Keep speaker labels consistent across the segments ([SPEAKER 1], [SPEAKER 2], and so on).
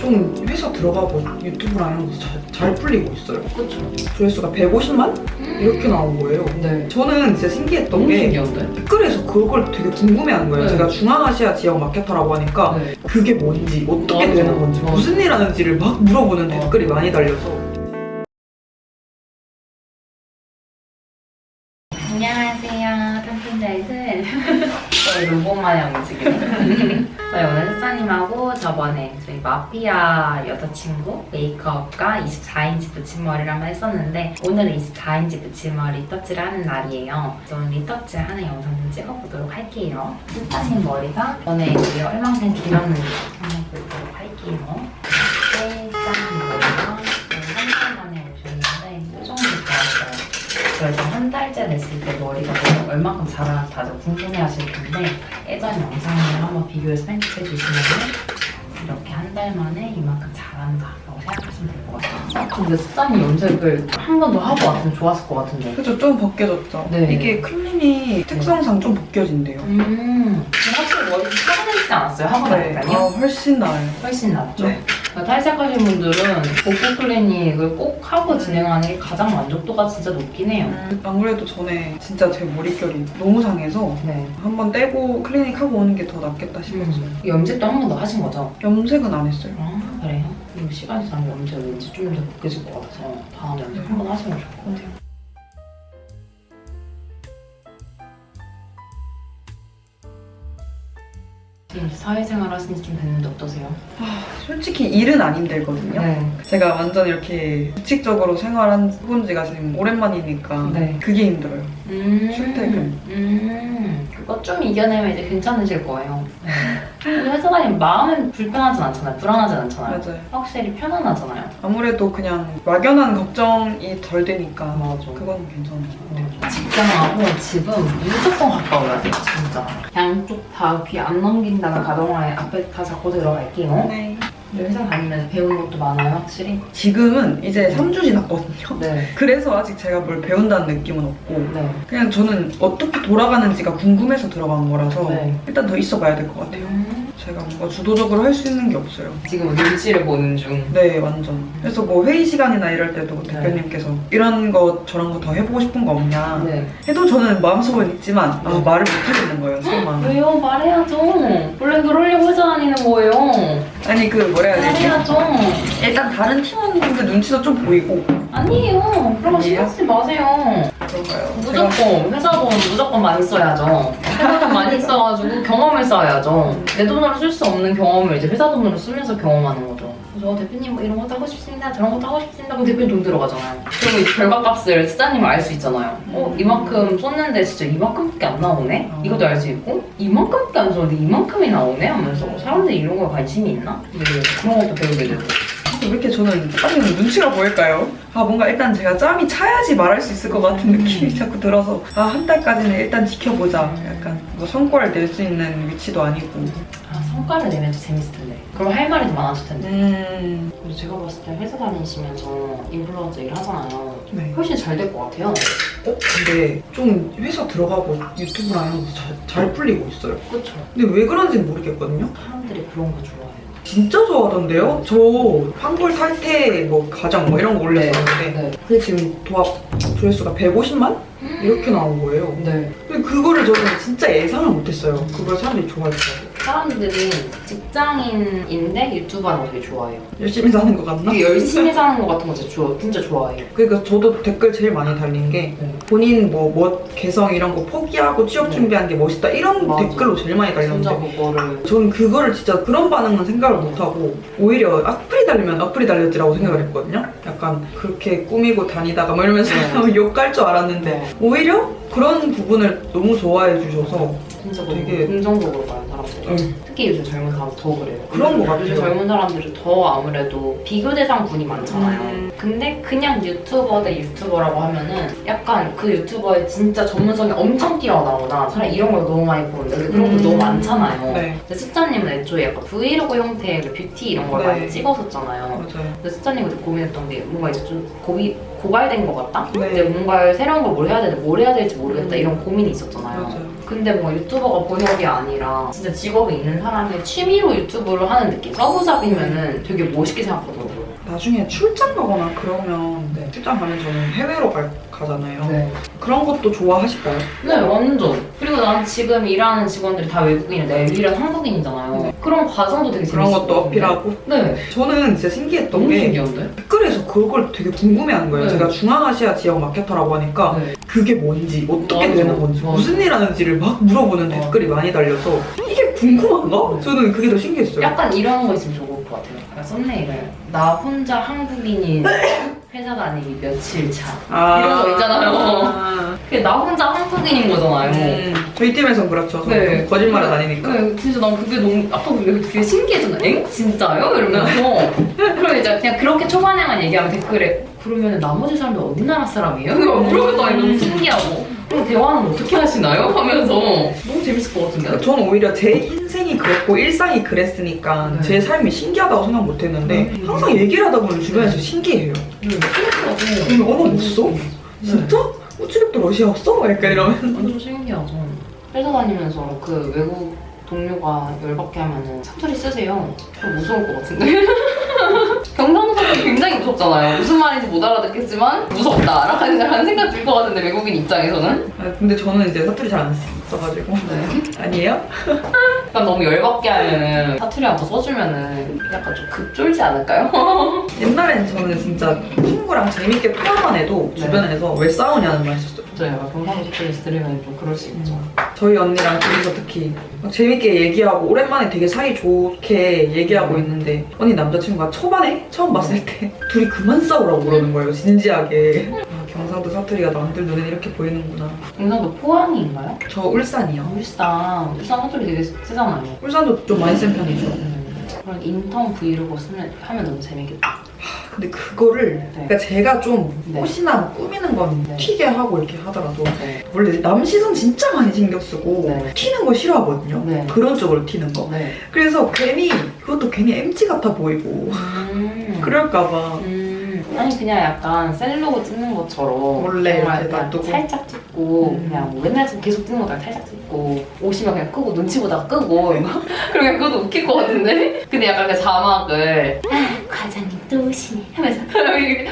[SPEAKER 1] 좀 회사 들어가고 유튜브랑 이런 거 잘 풀리고 있어요.
[SPEAKER 2] 그쵸.
[SPEAKER 1] 조회수가 150만? 이렇게 나온 거예요.
[SPEAKER 2] 네.
[SPEAKER 1] 저는 진짜 신기했던
[SPEAKER 2] 너무
[SPEAKER 1] 게
[SPEAKER 2] 신기한데?
[SPEAKER 1] 댓글에서 그걸 되게 궁금해하는 거예요.
[SPEAKER 2] 네.
[SPEAKER 1] 제가 중앙아시아 지역 마케터라고 하니까
[SPEAKER 2] 네.
[SPEAKER 1] 그게 뭔지, 어떻게
[SPEAKER 2] 맞아.
[SPEAKER 1] 되는 건지,
[SPEAKER 2] 맞아.
[SPEAKER 1] 무슨 일 하는지를 막 물어보는 댓글이 많이 달려서
[SPEAKER 2] 안녕하세요. 탐핑자이들. 저희 로봇 마냥 움직이네. 저희 오늘 흑사님하고 저번에 저희 마피아 여자친구 메이크업과 24인치 붙임머리를 한번 했었는데 오늘은 24인치 붙임머리 리터치를 하는 날이에요. 저는 리터치 하는 영상 좀 찍어보도록 할게요. 흑사님 머리가 전에 우리 얼만큼 길었는지 한번 보도록 할게요. 짠 머리가 한 달 만에 오셨는데 이 정도 좋았어요. 그래서 한 달째 됐을 때 머리가 얼마큼 자라나 다들 궁금해하실 텐데 예전 영상을 한번 비교해서 편집해 주시면 이렇게 한 달 만에 이만큼 자란다라고 생각하시면 될 것 같아요. 근데 습관이 염색을 한 번 더 하고 왔으면 좋았을 것 같은데.
[SPEAKER 1] 그죠? 좀 벗겨졌죠?
[SPEAKER 2] 네.
[SPEAKER 1] 이게 클리닉 특성상 좀 벗겨진대요.
[SPEAKER 2] 확실히 머리 좀 편해지지 않았어요? 하고 나니까요?
[SPEAKER 1] 훨씬 나아요.
[SPEAKER 2] 훨씬 낫죠.
[SPEAKER 1] 네.
[SPEAKER 2] 탈색하신 분들은 복부 클리닉을 꼭 하고 진행하는 게 가장 만족도가 진짜 높긴 해요.
[SPEAKER 1] 안 그래도 전에 진짜 제 머릿결이 너무 상해서
[SPEAKER 2] 네.
[SPEAKER 1] 한번 떼고 클리닉 하고 오는 게 더 낫겠다 싶었어요.
[SPEAKER 2] 염색도 한 번 더 하신 거죠?
[SPEAKER 1] 염색은 안 했어요.
[SPEAKER 2] 아, 그래요? 그리고 시간이 지나면 염색 왠지 좀 더 벗겨질 것 같아서 다음에 염색 한 번 하시면 좋을 것 같아요. 지금 사회생활 하신 지 좀 됐는데 어떠세요?
[SPEAKER 1] 솔직히 일은 안 힘들거든요.
[SPEAKER 2] 네.
[SPEAKER 1] 제가 완전 이렇게 규칙적으로 생활한 해본 지가 지금 오랜만이니까
[SPEAKER 2] 네.
[SPEAKER 1] 그게 힘들어요. 출퇴근.
[SPEAKER 2] 그거 좀 이겨내면 이제 괜찮으실 거예요. 우리 회사 다니면 마음은 불편하진 않잖아요. 불안하진 않잖아요.
[SPEAKER 1] 맞아요.
[SPEAKER 2] 확실히 편안하잖아요.
[SPEAKER 1] 아무래도 그냥 막연한 걱정이 덜 되니까
[SPEAKER 2] 맞아.
[SPEAKER 1] 그건 괜찮은 것 같아요.
[SPEAKER 2] 직장하고 집은 무조건 가까워야 돼요, 진짜. 양쪽 다 귀 안 넘긴다는 가정하에 앞에 다 잡고 들어갈게요.
[SPEAKER 1] 네.
[SPEAKER 2] 근데 회사 다니면서 배우는 것도 많아요, 확실히.
[SPEAKER 1] 지금은 이제 3주 지났거든요.
[SPEAKER 2] 네.
[SPEAKER 1] 그래서 아직 제가 뭘 배운다는 느낌은 없고
[SPEAKER 2] 네.
[SPEAKER 1] 그냥 저는 어떻게 돌아가는지가 궁금해서 들어간 거라서
[SPEAKER 2] 네.
[SPEAKER 1] 일단 더 있어 봐야 될 것 같아요. 제가 뭔가 주도적으로 할 수 있는 게 없어요.
[SPEAKER 2] 지금 눈치를 보는 중.
[SPEAKER 1] 네, 완전. 그래서 뭐 회의 시간이나 이럴 때도 대표님께서 이런 거 저런 거 더 해보고 싶은 거 없냐
[SPEAKER 2] 네.
[SPEAKER 1] 해도 저는 마음속은 있지만
[SPEAKER 2] 네.
[SPEAKER 1] 말을 못 하겠는 거예요, 설마.
[SPEAKER 2] 왜요? 말해야죠. 원래 그러려고 회사 다니는 거예요.
[SPEAKER 1] 아니 그 뭐라 해야 되지?
[SPEAKER 2] 말해야죠.
[SPEAKER 1] 일단 다른 팀원분들 눈치도 좀 보이고
[SPEAKER 2] 아니에요. 그런 거 신경 쓰지 마세요.
[SPEAKER 1] 그런가요?
[SPEAKER 2] 무조건 회사 돈 무조건 많이 써야죠. 회사 돈 많이 써가지고 경험을 쌓아야죠. 내 돈으로 쓸 수 없는 경험을 이제 회사 돈으로 쓰면서 경험하는 거죠. 그래서 대표님 뭐 이런 것도 하고 싶습니다. 저런 것도 하고 싶습니다. 그럼 대표님 돈 들어가잖아요. 그리고 이 결과값을 사장님은 알 수 있잖아요. 이만큼 썼는데 진짜 이만큼밖에 안 나오네? 이것도 알 수 있고 이만큼밖에 안 썼는데 이만큼이 나오네? 하면서 사람들이 이런 거에 관심이 있나? 근데 그런 것도 배우게 되고.
[SPEAKER 1] 왜 이렇게 저는 빨리 눈치가 보일까요? 뭔가 일단 제가 짬이 차야지 말할 수 있을 것 같은 느낌이 자꾸 들어서 한 달까지는 일단 지켜보자. 약간 뭐 성과를 낼 수 있는 위치도 아니고.
[SPEAKER 2] 성과를 내면 더 재밌을 텐데. 그럼 할 말이 더 많아질 텐데. 그리고 제가 봤을 때 회사 다니시면서 인플루언서 일 하잖아요.
[SPEAKER 1] 네.
[SPEAKER 2] 훨씬 잘 될 것 같아요.
[SPEAKER 1] 근데 좀 회사 들어가고 유튜브랑 이런 거 잘 풀리고 있어요.
[SPEAKER 2] 그렇죠.
[SPEAKER 1] 근데 왜 그런지는 모르겠거든요.
[SPEAKER 2] 사람들이 그런 거 좋아해요.
[SPEAKER 1] 진짜 좋아하던데요? 저 환골 탈퇴 뭐 가정 뭐 이런 거 올렸었는데
[SPEAKER 2] 네.
[SPEAKER 1] 근데 지금 도합 조회수가 150만? 이렇게 나온 거예요.
[SPEAKER 2] 네.
[SPEAKER 1] 근데 그거를 저는 진짜 예상을 못했어요. 그걸 사람들이 좋아할거라고.
[SPEAKER 2] 사람들이 직장인인데 유튜버라는 거 되게 좋아해요.
[SPEAKER 1] 열심히 사는 것 같나?
[SPEAKER 2] 되게 열심히 사는 거 같은 거 진짜 좋아해요.
[SPEAKER 1] 그러니까 저도 댓글 제일 많이 달린 게 본인 뭐 개성 이런 거 포기하고 취업 준비한 게 멋있다 이런
[SPEAKER 2] 맞아.
[SPEAKER 1] 댓글로 제일 많이
[SPEAKER 2] 진짜
[SPEAKER 1] 달렸는데
[SPEAKER 2] 그거를
[SPEAKER 1] 저는 그거를 진짜 그런 반응은 생각을 못하고 오히려 악플이 달리면 악플이 달렸지라고 생각을 했거든요. 약간 그렇게 꾸미고 다니다가 뭐 이러면서 욕할 줄 알았는데 오히려 그런 부분을 너무 좋아해 주셔서
[SPEAKER 2] 진짜
[SPEAKER 1] 되게
[SPEAKER 2] 긍정적으로 봐요, 사람들이. 특히 요즘 젊은 사람 더 그래요.
[SPEAKER 1] 그런 거 같아요.
[SPEAKER 2] 요즘 젊은 사람들이 더 아무래도 비교 대상 분이 많잖아요. 근데 그냥 유튜버 대 유튜버라고 하면은 약간 그 유튜버의 진짜 전문성이 엄청 뛰어나거나 차라리 이런 걸 너무 많이 보는데 근데 그런 거 너무 많잖아요.
[SPEAKER 1] 네.
[SPEAKER 2] 근데 숫자님은 애초에 약간 브이로그 형태의 뷰티 이런 걸
[SPEAKER 1] 네.
[SPEAKER 2] 많이 찍었었잖아요.
[SPEAKER 1] 맞아요.
[SPEAKER 2] 근데 숫자님 그때 고민했던 게 뭔가 이제 좀 고갈된 것 같다?
[SPEAKER 1] 네.
[SPEAKER 2] 이제 뭔가 새로운 걸 뭘 해야 될지 모르겠다 이런 고민이 있었잖아요.
[SPEAKER 1] 맞아요.
[SPEAKER 2] 근데 뭐 유튜버가 본업이 아니라 진짜 직업이 있는 사람이 취미로 유튜브를 하는 느낌. 서브잡이면은 되게 멋있게 생각하더라고요.
[SPEAKER 1] 나중에 출장 가거나 그러면
[SPEAKER 2] 네.
[SPEAKER 1] 출장 가면 저는 해외로 가잖아요.
[SPEAKER 2] 네.
[SPEAKER 1] 그런 것도 좋아하실까요?
[SPEAKER 2] 네, 완전. 그리고 난 지금 일하는 직원들이 다 외국인인데 유일한 한국인이잖아요. 그런 과정도 되게
[SPEAKER 1] 그런
[SPEAKER 2] 재밌었거든요.
[SPEAKER 1] 것도 어필하고.
[SPEAKER 2] 네.
[SPEAKER 1] 저는 진짜 신기했던
[SPEAKER 2] 너무
[SPEAKER 1] 게
[SPEAKER 2] 신기한데?
[SPEAKER 1] 댓글에서 그걸 되게 궁금해하는 거예요.
[SPEAKER 2] 네.
[SPEAKER 1] 제가 중앙아시아 지역 마케터라고 하니까
[SPEAKER 2] 네.
[SPEAKER 1] 그게 뭔지, 어떻게
[SPEAKER 2] 맞아.
[SPEAKER 1] 되는 건지,
[SPEAKER 2] 맞아.
[SPEAKER 1] 무슨 일 하는지를 막 물어보는
[SPEAKER 2] 맞아.
[SPEAKER 1] 댓글이 많이 달려서 이게 궁금한가? 저는 그게 더 신기했어요.
[SPEAKER 2] 약간 이런 거 있으면 좋을 것 같아요. 약간 썸네일을 나 혼자 한국인인 회사 다니기 며칠 차 이런 거 있잖아요. 그게 나 혼자 한국인인 거잖아요.
[SPEAKER 1] 저희 팀에선 그렇죠.
[SPEAKER 2] 네.
[SPEAKER 1] 거짓말을 다니니까.
[SPEAKER 2] 네, 진짜 난 그게 너무 아까 되게 신기했잖아. 엥? 진짜요? 이러면서 그럼 이제 그냥 그렇게 초반에만 얘기하면 댓글에 그러면 나머지 사람들 어디 나라 사람이에요? 그러면 너무 신기하고 그럼 대화는 어떻게 하시나요? 하면서 너무 재밌을 것 같은데.
[SPEAKER 1] 저는 오히려 제 인생이 그랬고 일상이 그랬으니까
[SPEAKER 2] 네.
[SPEAKER 1] 제 삶이 신기하다고 생각 못했는데 항상 얘기를 하다 보면 주변에서 신기해요.
[SPEAKER 2] 신기하고
[SPEAKER 1] 언어 못 써? 진짜? 우찌력도 러시아 없어? 약간 이러면.
[SPEAKER 2] 완전 신기하죠. 회사 다니면서 그 외국 동료가 열받게 하면은 사투리 쓰세요. 좀 무서울 것 같은데? 경상도는 굉장히 무섭잖아요. 무슨 말인지 못 알아듣겠지만 무섭다 라는 생각 들 것 같은데 외국인 입장에서는?
[SPEAKER 1] 근데 저는 이제 사투리 잘 안 써가지고.
[SPEAKER 2] 네.
[SPEAKER 1] 아니에요?
[SPEAKER 2] 약간 너무 열받게 하면은 사투리 한 번 써주면은 약간 좀 급쫄지 않을까요?
[SPEAKER 1] 옛날엔 저는 진짜 친구랑 재밌게 통화만 해도
[SPEAKER 2] 네.
[SPEAKER 1] 주변에서 왜 싸우냐는 말 했었어요.
[SPEAKER 2] 저 약간 경상도 사투리 들으면 좀 그럴 수 있죠.
[SPEAKER 1] 저희 언니랑 둘이서 특히 막 재밌게 얘기하고 오랜만에 되게 사이 좋게 얘기하고 있는데 언니 남자친구가 초반에 처음 봤을 때 둘이 그만 싸우라고 그러는 거예요. 진지하게. 경상도 사투리가 남들 눈엔 이렇게 보이는구나.
[SPEAKER 2] 경상도 포항인가요?
[SPEAKER 1] 저 울산이요.
[SPEAKER 2] 울산 사투리 되게 세잖아요.
[SPEAKER 1] 울산도 좀 많이 센 편이죠.
[SPEAKER 2] 그런 인턴 브이로그 하면 너무 재밌겠다.
[SPEAKER 1] 근데 그거를 그러니까 제가 좀
[SPEAKER 2] 네.
[SPEAKER 1] 옷이나 뭐 꾸미는 건
[SPEAKER 2] 네.
[SPEAKER 1] 튀게 하고 이렇게 하더라도
[SPEAKER 2] 네.
[SPEAKER 1] 원래 남 시선 진짜 많이 신경 쓰고
[SPEAKER 2] 네.
[SPEAKER 1] 튀는 거 싫어하거든요.
[SPEAKER 2] 네.
[SPEAKER 1] 그런 쪽으로 튀는 거.
[SPEAKER 2] 네.
[SPEAKER 1] 그래서 괜히 그것도 괜히 MG 같아 보이고 그럴까봐.
[SPEAKER 2] 아니 그냥 약간 셀로그 찍는 것처럼
[SPEAKER 1] 원래
[SPEAKER 2] 정말
[SPEAKER 1] 이렇게
[SPEAKER 2] 그냥
[SPEAKER 1] 놔두고.
[SPEAKER 2] 살짝 찍고 그냥 뭐 맨날 계속 찍는 것보다 살짝 찍고 오시면 그냥 끄고 눈치 보다가 끄고 그러면 그것도 웃길 것 같은데? 근데 약간 그 자막을 과장님 또 오시네 하면서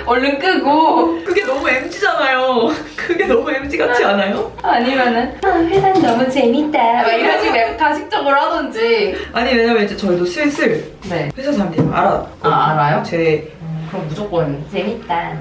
[SPEAKER 2] 얼른 끄고
[SPEAKER 1] 그게 너무 MG잖아요. 그게 너무 MG 같지 않아요?
[SPEAKER 2] 아니면은 회사는 너무 재밌다 막 이런 식으로 약간 가식적으로 하던지
[SPEAKER 1] 아니 왜냐면 이제 저희도 슬슬
[SPEAKER 2] 네.
[SPEAKER 1] 회사 사람들이
[SPEAKER 2] 알아요?
[SPEAKER 1] 제
[SPEAKER 2] 그럼 무조건 재밌다.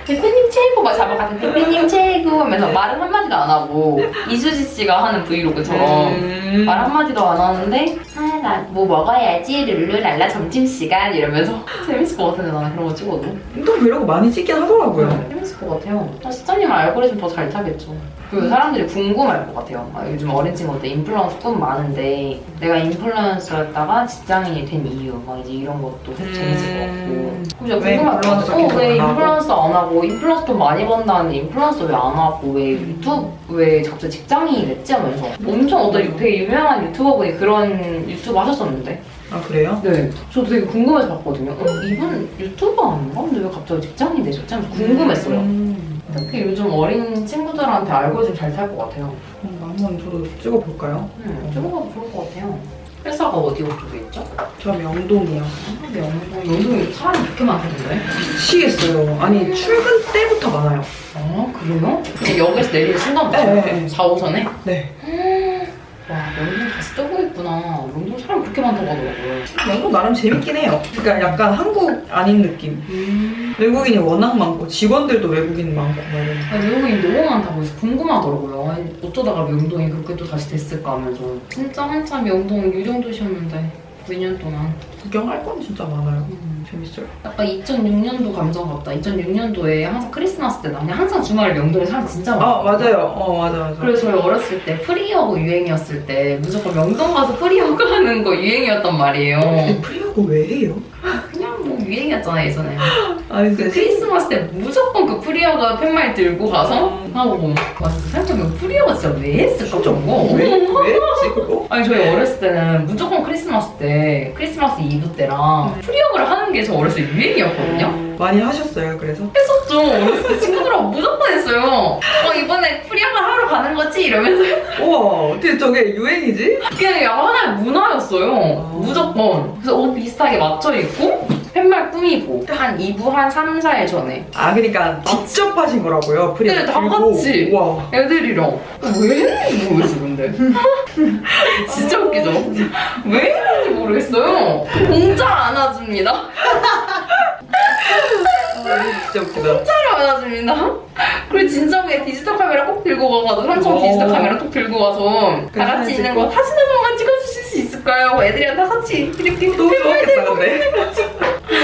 [SPEAKER 2] 대표님 최고 막 잡아가지고 대표님 최고 하면서 말은 한마디도 안 하고 이수지 씨가 하는 브이로그처럼 말 한마디도 안 하는데 나 뭐 먹어야지 룰루랄라 점심시간 이러면서 재밌을 것 같은데 나는 그런 거 찍어도
[SPEAKER 1] 인턴 브이로그 많이 찍긴 하더라고요.
[SPEAKER 2] 재밌을 것 같아요. 시장님 알고리즘 더 잘 타겠죠. 그리고 사람들이 궁금할 것 같아요. 요즘 어린 친구들 인플루언서 꿈 많은데 내가 인플루언서였다가 직장인이 된 이유 막 이제 이런 것도 재밌을 것 같고 그죠?
[SPEAKER 1] 왜
[SPEAKER 2] 궁금할 것
[SPEAKER 1] 인플루언서
[SPEAKER 2] 같아요. 왜
[SPEAKER 1] 계속 안 하고?
[SPEAKER 2] 인플루언서 안 하고 인플루언서 돈 많이 번다는데 인플루언서 왜 안 하고 왜 유튜브 왜 갑자기 직장인이 됐지 하면서 엄청 어떤 되게 유명한 유튜버분이 그런 유튜브 하셨었는데
[SPEAKER 1] 아 그래요?
[SPEAKER 2] 네 저도 되게 궁금해서 봤거든요. 이분 유튜버 아닌가? 근데 왜 갑자기 직장인이 되셨지? 하면서 궁금했어요. 특히 요즘 어린 친구들한테 알고리즘 잘 탈 것 같아요.
[SPEAKER 1] 한번 저도 찍어볼까요?
[SPEAKER 2] 찍어봐도 좋을 것 같아요. 회사가 어디 쪽에 있죠?
[SPEAKER 1] 저 명동이요.
[SPEAKER 2] 명동에 사람이 그렇게 많던데?
[SPEAKER 1] 미치겠어요. 아니 출근 때부터 많아요.
[SPEAKER 2] 아 그래요? 역에서 내리는 순간부터?
[SPEAKER 1] 네.
[SPEAKER 2] 4호선에?
[SPEAKER 1] 네.
[SPEAKER 2] 와 명동 다시 뜨고 있구나. 명동 사람 그렇게 많다고 하더라고요.
[SPEAKER 1] 명동 나름 재밌긴 해요. 그러니까 약간 한국 아닌 느낌. 외국인이 워낙 많고 직원들도 외국인 많고 막 이러니까.
[SPEAKER 2] 외국인 너무 많다고 해서 궁금하더라고요. 아니, 어쩌다가 명동이 그렇게 또 다시 됐을까 하면서 진짜 한참 명동 유령도시였는데 몇 년 동안
[SPEAKER 1] 구경할 건 진짜 많아요. 재밌어요.
[SPEAKER 2] 약간 2006년도 감성 같다. 2006년도에 항상 크리스마스 때 그냥 항상 주말에 명동에 사람 진짜 많아.
[SPEAKER 1] 맞아요. 맞아.
[SPEAKER 2] 그래서 저희 어렸을 때 프리허그 유행이었을 때 무조건 명동 가서 프리허그 하는 거 유행이었단 말이에요.
[SPEAKER 1] 프리허그 왜 해요?
[SPEAKER 2] 그냥 뭐 유행이었잖아요 예전에.
[SPEAKER 1] 아니
[SPEAKER 2] 그 크리스마스 때 무조건 그 프리허그 팻말 들고 가서 하고 와 생각해보면 프리허그 진짜 왜 했을까 저거?
[SPEAKER 1] 왜 했지 그거?
[SPEAKER 2] 아니 저희 어렸을 때는 무조건 크리스마스 때 크리스마스 이브 때랑 프리허그를 하는 게 저 어렸을 때 유행이었거든요.
[SPEAKER 1] 많이 하셨어요 그래서?
[SPEAKER 2] 했었죠. 어렸을 때 친구들하고 무조건 했어요. 이번에 프리허그 하러 가는 거지? 이러면서
[SPEAKER 1] 우와, 어떻게 저게 유행이지?
[SPEAKER 2] 그냥 약간 하나의 문화였어요.
[SPEAKER 1] 아.
[SPEAKER 2] 무조건. 그래서 옷 비슷하게 맞춰 입고 팻말 꾸미고 한 2부 한 3, 4일 전에
[SPEAKER 1] 아, 그러니까 직접 하신 거라고요? 프리
[SPEAKER 2] 네, 다 같이.
[SPEAKER 1] 와.
[SPEAKER 2] 애들이랑 왜 했는지 모르겠어 근데 진짜 웃기죠? 왜 했는지 모르겠어요. 공짜 안아줍니다.
[SPEAKER 1] 진짜 웃기다.
[SPEAKER 2] 공짜로 안아줍니다. 그리고 진짜 그게 디지털 카메라 꼭 들고 가가지고 삼성 디지털 카메라 꼭 들고 가서 다 같이 있는 거 사진 한 번만 찍어주실 수 있을까요? 애들이랑 다 같이 이렇게
[SPEAKER 1] 너무 좋았겠다, 근데.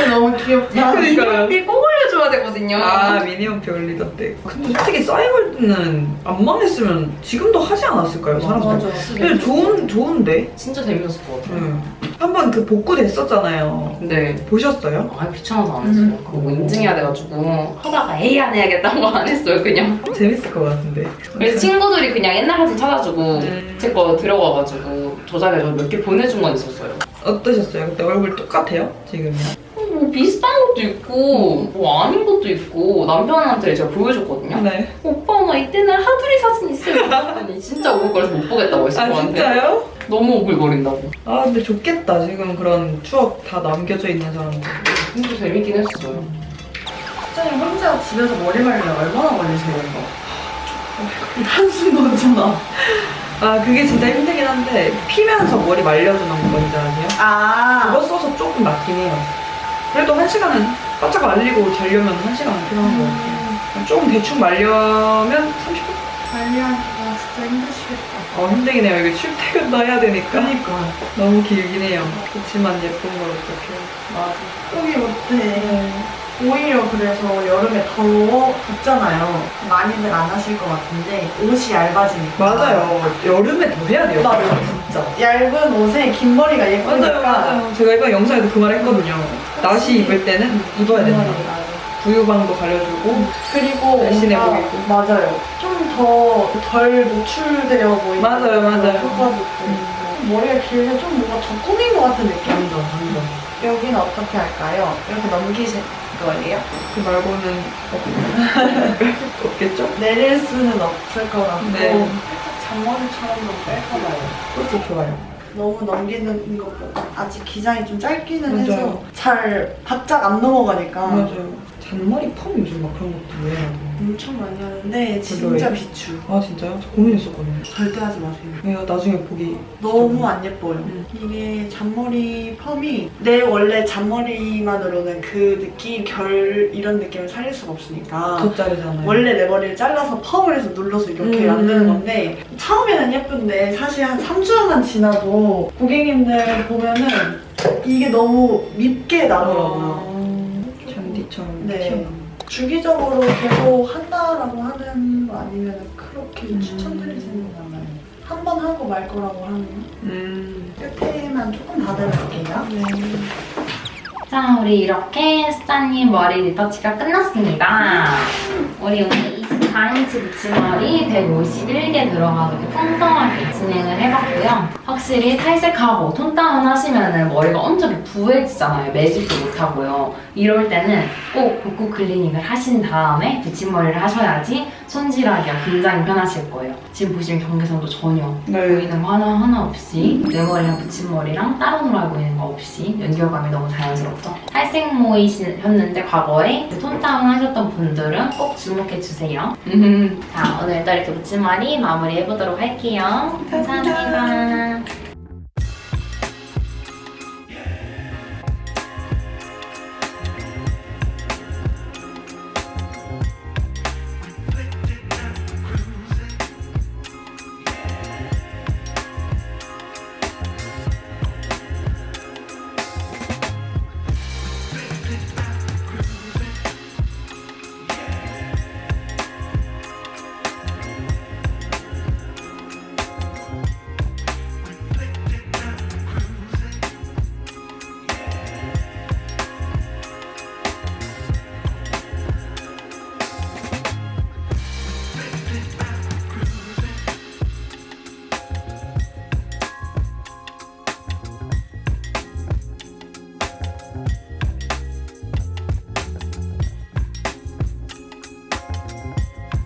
[SPEAKER 3] 너무 귀엽다.
[SPEAKER 1] 그러니까요.
[SPEAKER 2] 이꼭 올려줘야 되거든요.
[SPEAKER 1] 아, 미니홈피 올리던데. 근데 솔직히 싸이월드는 안 망했으면 지금도 하지 않았을까요, 사람들?
[SPEAKER 3] 맞아.
[SPEAKER 1] 근데 좋은데?
[SPEAKER 2] 진짜 재밌었을 것 같아요.
[SPEAKER 1] 한번 그 복구 됐었잖아요.
[SPEAKER 2] 네.
[SPEAKER 1] 보셨어요?
[SPEAKER 2] 아 귀찮아서 안 했어요. 그거 뭐 인증해야 돼가지고 하다가 에이 안 해야겠다고 안 했어요 그냥.
[SPEAKER 1] 재밌을 것 같은데.
[SPEAKER 2] 그래서 친구들이 그냥 옛날 사진 찾아주고
[SPEAKER 1] 음.
[SPEAKER 2] 제 거 들어가가지고 조작해서 몇 개 보내준 건 있었어요.
[SPEAKER 1] 어떠셨어요? 그때 얼굴 똑같아요? 지금이요?
[SPEAKER 2] 뭐 비슷한 것도 있고 뭐 아닌 것도 있고 남편한테 제가 보여줬거든요.
[SPEAKER 1] 네.
[SPEAKER 2] 오빠 나 이때는 하두리 사진 있어요. 그랬더니 진짜 오글거려서 못 보겠다고 했어요.
[SPEAKER 1] 아,
[SPEAKER 2] 저한테.
[SPEAKER 1] 진짜요?
[SPEAKER 2] 너무 오글거린다고.
[SPEAKER 1] 아, 근데 좋겠다. 지금 그런 추억 다 남겨져 있는 사람들.
[SPEAKER 2] 진짜 재밌긴 했어요.
[SPEAKER 3] 수정이 혼자 집에서 머리 말리면 얼마나 걸리세요, 이거? 한숨 넣잖아.
[SPEAKER 1] 아, 그게 진짜 힘들긴 한데 피면서 머리 말려주는 거 뭔지 아세요?
[SPEAKER 3] 아,
[SPEAKER 1] 그거 써서 조금 낫긴 해요. 그래도 1시간은 바짝 말리고 자려면 1시간은 필요한 거 같아요. 조금 대충 말려면 30분?
[SPEAKER 3] 관리하기가 진짜 힘드시겠다.
[SPEAKER 1] 힘들긴 해요. 이거 출퇴근도 해야 되니까.
[SPEAKER 3] 그러니까.
[SPEAKER 1] 너무 길긴 해요. 그렇지만 예쁜 걸 어떡해요.
[SPEAKER 3] 맞아. 속이 못해. 오히려 그래서 여름에 덥잖아요. 많이들 안 하실 것 같은데 옷이 얇아지니까.
[SPEAKER 1] 맞아요. 여름에 더 해야 돼요.
[SPEAKER 3] 맞아요.
[SPEAKER 1] 진짜.
[SPEAKER 3] 얇은 옷에 긴 머리가 예쁘니까.
[SPEAKER 1] 맞아요. 제가 이번 영상에도 그 말 했거든요. 낮이 입을 때는 입어야 된다.
[SPEAKER 3] 맞아요.
[SPEAKER 1] 부유방도 가려주고
[SPEAKER 3] 그리고
[SPEAKER 1] 날씬해
[SPEAKER 3] 뭔가-
[SPEAKER 1] 보이고.
[SPEAKER 3] 맞아요. 좀 더 덜 노출되어 보이고
[SPEAKER 1] 맞아요.
[SPEAKER 3] 효과도 있고 머리가 길면 좀 뭔가 더 꾸민 것 같은 느낌?
[SPEAKER 1] 완전.
[SPEAKER 3] 여기는 어떻게 할까요? 이렇게 넘기실 거예요?
[SPEAKER 1] 그 말고는 없겠죠?
[SPEAKER 3] 내릴 수는 없을 것 같고
[SPEAKER 1] 네.
[SPEAKER 3] 살짝 잔머리처럼 좀 뺄까봐요.
[SPEAKER 1] 그것도 좋아요.
[SPEAKER 3] 너무 넘기는 것보다 아직 기장이 좀 짧기는
[SPEAKER 1] 맞아요.
[SPEAKER 3] 해서 잘 바짝 안 넘어가니까
[SPEAKER 1] 맞아요. 잔머리 펌 요즘 막 그런 것도 유행하고.
[SPEAKER 3] 엄청 많이 하는데 진짜
[SPEAKER 1] 그거예요?
[SPEAKER 3] 비추.
[SPEAKER 1] 아, 진짜요? 저 고민했었거든요.
[SPEAKER 3] 절대 하지 마세요.
[SPEAKER 1] 왜요? 나중에 보기
[SPEAKER 3] 너무 안 예뻐요.
[SPEAKER 1] 음.
[SPEAKER 3] 이게 잔머리 펌이 내 원래 잔머리만으로는 그 느낌, 결 이런 느낌을 살릴 수가 없으니까
[SPEAKER 1] 덧자르잖아요.
[SPEAKER 3] 원래 내 머리를 잘라서 펌을 해서 눌러서 이렇게 만드는 건데 처음에는 예쁜데 사실 한 3주만 지나도 고객님들 보면은 이게 너무 밉게 나더라고요.
[SPEAKER 1] 잔디처럼.
[SPEAKER 3] 네.
[SPEAKER 1] 튀어나와.
[SPEAKER 3] 주기적으로 계속 한다라고 하는 거 아니면 그렇게
[SPEAKER 1] 음.
[SPEAKER 3] 추천드리지는 않아요. 한 번 하고 말 거라고 하면 끝에만 조금 다듬을게요.
[SPEAKER 1] 네.
[SPEAKER 2] 자, 우리 이렇게 수자님 머리 리터치가 끝났습니다. 우리 오늘 24인치 붙임머리 151개 들어가서 이렇게 풍성하게 진행을 해봤고요. 확실히 탈색하고 톤 다운 하시면 머리가 엄청 부해지잖아요. 매직도 못하고요. 이럴 때는 꼭 복구 클리닉을 하신 다음에 붙임머리를 하셔야지 손질하기가 굉장히 편하실 거예요. 지금 보시면 경계선도 전혀
[SPEAKER 1] 네.
[SPEAKER 2] 보이는 거 하나 없이 내 머리랑 붙임머리랑 따로 놀아 보이는 거 없이 연결감이 너무 자연스럽죠. 탈색모이셨는데 과거에 톤 다운 하셨던 분들은 꼭 주목해주세요. 자, 오늘도 이렇게 붙임머리 마무리해보도록 할게요. 감사합니다.